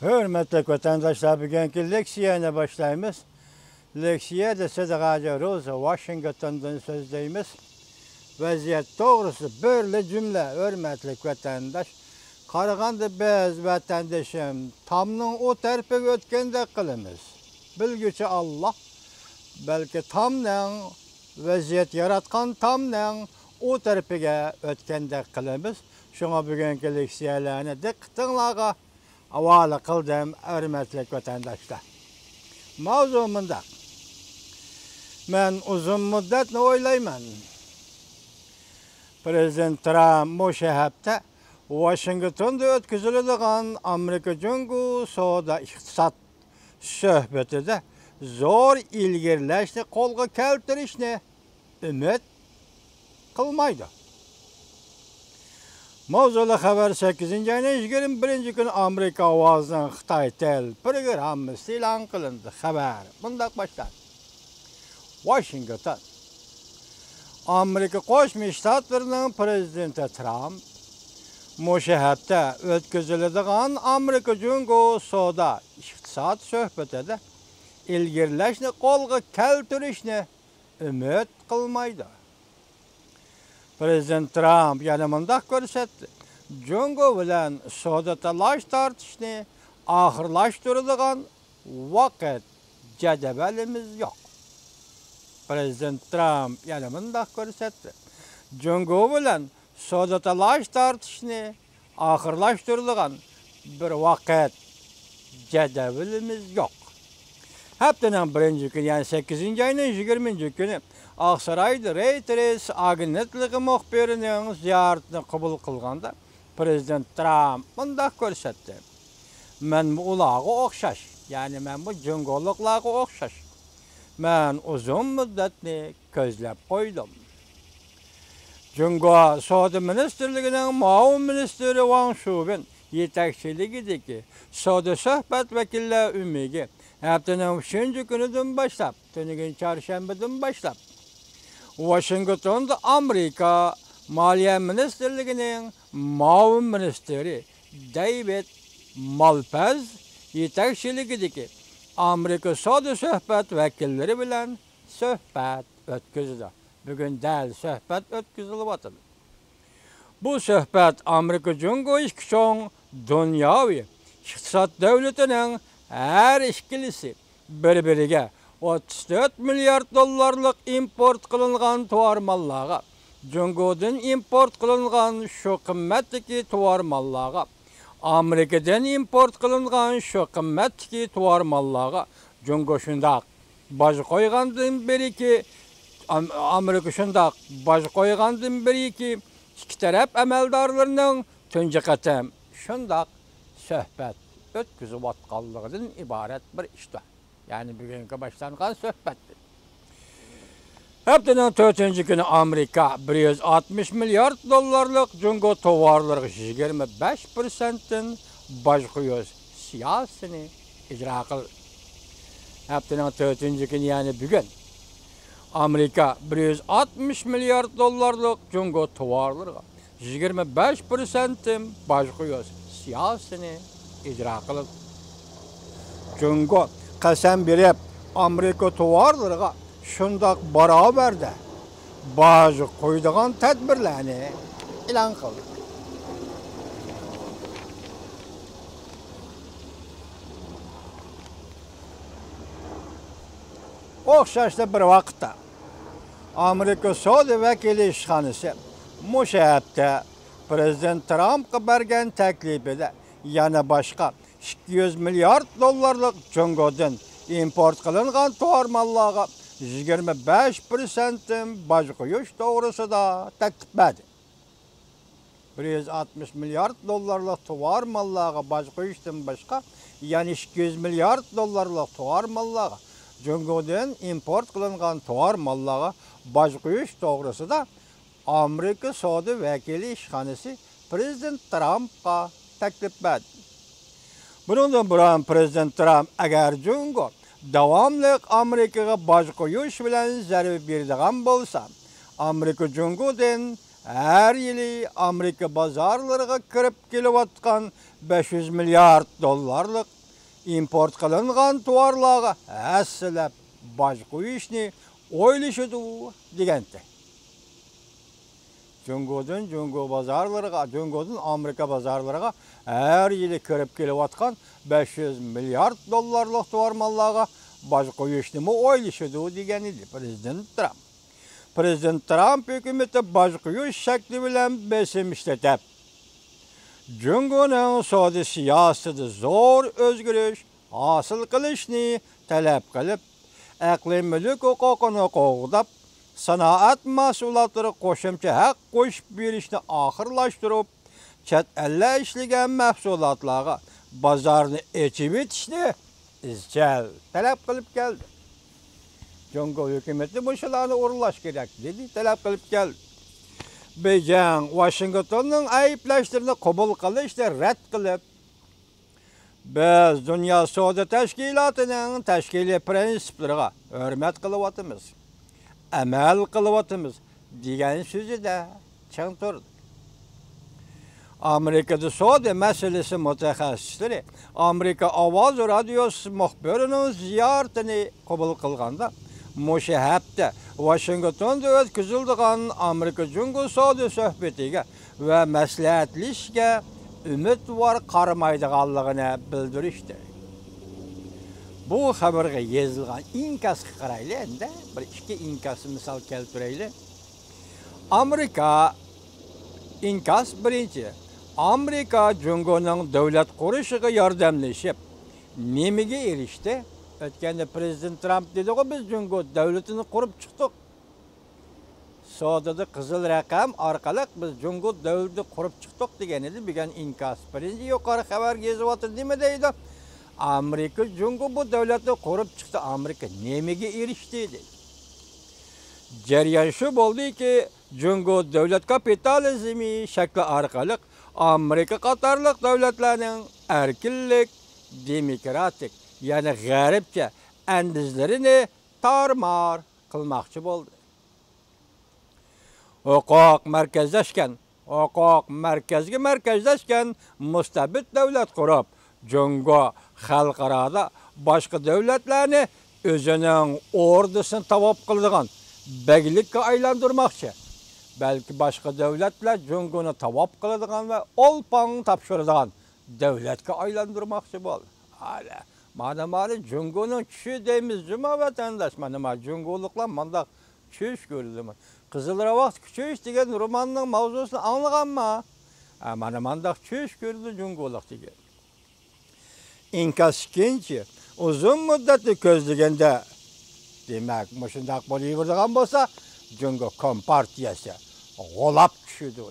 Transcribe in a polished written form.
Hürmetli vatandaşlar, bugünkü leksiyene başlayımız. Leksiye de Sedakaca Rosa Washington'dan sözdeyimiz. Vaziyet doğrusu böyle cümle, hürmetli vatandaş. Karaganda biz vatandaşım, tamның o terpe ötkende kılımız. Bilgüçü Allah, belki tamның vaziyet yaratkan tamның o terpege ötkende kılımız. Şuna bugünkü leksiyelerini dikkatınlağa havale kıldım, hürmetli vatandaşlar. Mavzumunda ben uzun müddet ne oylayman. Prezident Trump bu şehirde Washington'da ötküzülüdüğün Amerika Cumhuriyeti Soda İktisat söhbetide zor ilgirleşti kolga keltirişini ümit kılmaydı. Mavzulu haber 8. ayının 21. gün Amerika avazının Xitay tel programı ilan kılındı haber. Bundak başlar. Washington, Amerika Koşmuş Ştatlarının Prezidenti Trump, müşahede ötküzülüdüğün Amerika Cumhuriyeti Soda İktisat söhbetide ilgirleşini kolga keltirişini ümit kılmaydı. Prezident Trump yanımında görsetti. Cumhuriyet bilen soda talaş tartışını ahırlaştırıldığın vakit cedebelimiz yok. Prezident Trump yanımında görsetti. Cumhuriyet bilen soda talaş tartışını ahırlaştırıldığın bir vakit cedebelimiz yok. Haftanın birinci günü, yani 8. ayının 20. günü Aksaray'da Reuters agentliği muhbirinin ziyaretini kabul kılganda Prezident Trump bunda görsetti. Men bu ulağı okşaş, yani men bu cüngoluklığı okşaş. Men uzun müddetini közlep koydum. Cungo Soda Ministerliğinin Maun Ministeri Wang Shubin yetekçiliğindeki Soda Sohbet Vekiller Ümigi haftanın 3. günüdün başlap, tünügün çarşambadın başlap, Washington'da Amerika Maliye Ministerliğinin Maun Ministeri David Malpass yetekçiliğindeki Amerika Soda Sohbet Vekilleri bilen sohbet ötküzdü. Bugün değil sohbet ötküzülüp. Bu sohbet Amerika Cumhuriyeti çoğun dünyavi iktisat devletinin her işkilisi birbiriga 34 milyar dolarlık import kılıngan tuvar mallığa, Cumhuriyet'den import kılıngan şu kımmetteki tuvar mallığa, Amerika'dan import kılıngan şu kımmetteki tuvar mallığa, Cumhuriyet şundak baş koygandan beri ki Amerika şundak baş koygandan beri ki iki taraf emeldarlarının tünce katım şundak sohbet ötküzüp atqanlığından ibaret bir işti. Yani bugünkü başlanğan sohbettir. Haftanın 4. günü Amerika 160 milyar dolarlık Cungo tovarları 25%'den başlıyor siyasını icra kıl. Haftanın 4. günü yani bugün Amerika 160 milyar dolarlık Cungo tovarları 25%'den başlıyor siyasını icra kılıp. Cungo kasem berip Amerika tovarlarına şundak beraber de bazı koyduğun tedbirlerini ilan kıldı. Okşaşta bir vakitte Amerika Soda Vekili İşhanesi müşahede Prezident Trump'a bergen teklifide yana başka 200 milyar dolarlık Cungo'dan import kılıngan tuvar mallığa 25%'den baş koyuş doğrusu da teklif etdi. 160 milyar dolarlık tuvar mallığa baş koyuştan başka, yani 200 milyar dolarlık tuvar mallığa Cungo'dan import kılıngan tuvar mallığa baş koyuş doğrusu da Amerika Soda Vekili İşhanesi Prezident Trump'a teklif etdi. Bundan buran Prezident Trump eğer Cungo davamlı Amerika'ya baş koyuş bilen zarbi berdiğen bolsa, Amerika Cungo'dan her yili Amerika bazarlarına kirip kelyapatkan 500 milyard dollarlık import kılıngan tuvarlaga hässelep baş koyuşni oyluşudu degende. Jöngo bazarlarına, Jöngo'dun Amerika bazarlarına her yili kirip kelyapatkan 500 milyard dollarlık tuvar mallarga baş koyuşni mu oyluşudu degen idi Prezident Trump. Prezident Trump hükümeti baş koyuş şekli bilen besim işletip, Jöngo'nun sodi siyaseti zor özgürüş hasıl kılışni talep kılıp, eklimlik hukukunu qoğdap, sanaat mahsulatları qoşumcha haq qoşup berişni ahırlaştırıp, chet elle işligen mahsulatlarga bazarını echib etişni izchal talep kılıp geldi. Jöngo hükümeti bu şularni o'rinlash kerak dedi, talep kılıp geldi. Beijing, Washington'un ayıplaştırını kabul kılıştı, red kılıp, biz Dünya Savdo Teşkilatı'nın teşkili prensiplerine hürmet kılıvatımız, emel kılıvatımız degen sözü de çıng turdu. Amerika'da savdo meselesi mutaxassisleri Amerika Avaz Radyosu muhbirinin ziyaretini kabul kılganda, Moşe hepte Washington'da ötküzüldüğün Amerika-Jöngo savdo söhbetiga ve maslahatlashga ümit var qaramaydiganligini bildirishdi. Bu xabarga yozilgan inkasga qarayli, endi bir ikki inkas misol keltirayli. Amerika inkas birinchi. Amerika Jöngo'nun davlat qurishig'a yordamlashib, nimaga erishdi? Ötkende Prezident Trump dedi ki biz Jöngo devletini kurup çıktık. Savdoda kızıl rakam arkalık biz Jöngo devleti kurup çıktık degen edi. Bigen inkas birinci yukarı haber gezivatı demedeydi. Amerika Jöngo bu devleti kurup çıktı. Amerika nemege erişti dedi. Ceryan şu oldu ki Jöngo devlet kapitalizmi şekli arkalık Amerika Katarlık devletlerinin erkinlik, demokratik yani garipçe endizlerini tarmar kılmakçı oldu. Hukuk merkezleşken mustabit devlet kurup, Jöngo halkarada başka devletlerini özünün ordusunu tavap kıldığın beglikle aylandırmakçı. Belki başka devletler Jöngo'nu tavap kıldığın ve olpan tapşırdığın devletke aylandırmakçı oldu. Hala. Madem Jöngo'nun çü deyimiz cuma vatandaş, madem Jöngo'lukla mandak çüş görüldü mü? Kızılırmak çüş degen romanın mavzusunu anlayan mı? Madem mandak çüş görüldü Jöngo'luk degen. İnkas ikinci, uzun müddetli közlegende, demek muşundak boluyorduğun bolsa, Jöngo kompartiyası, golap düşürdü.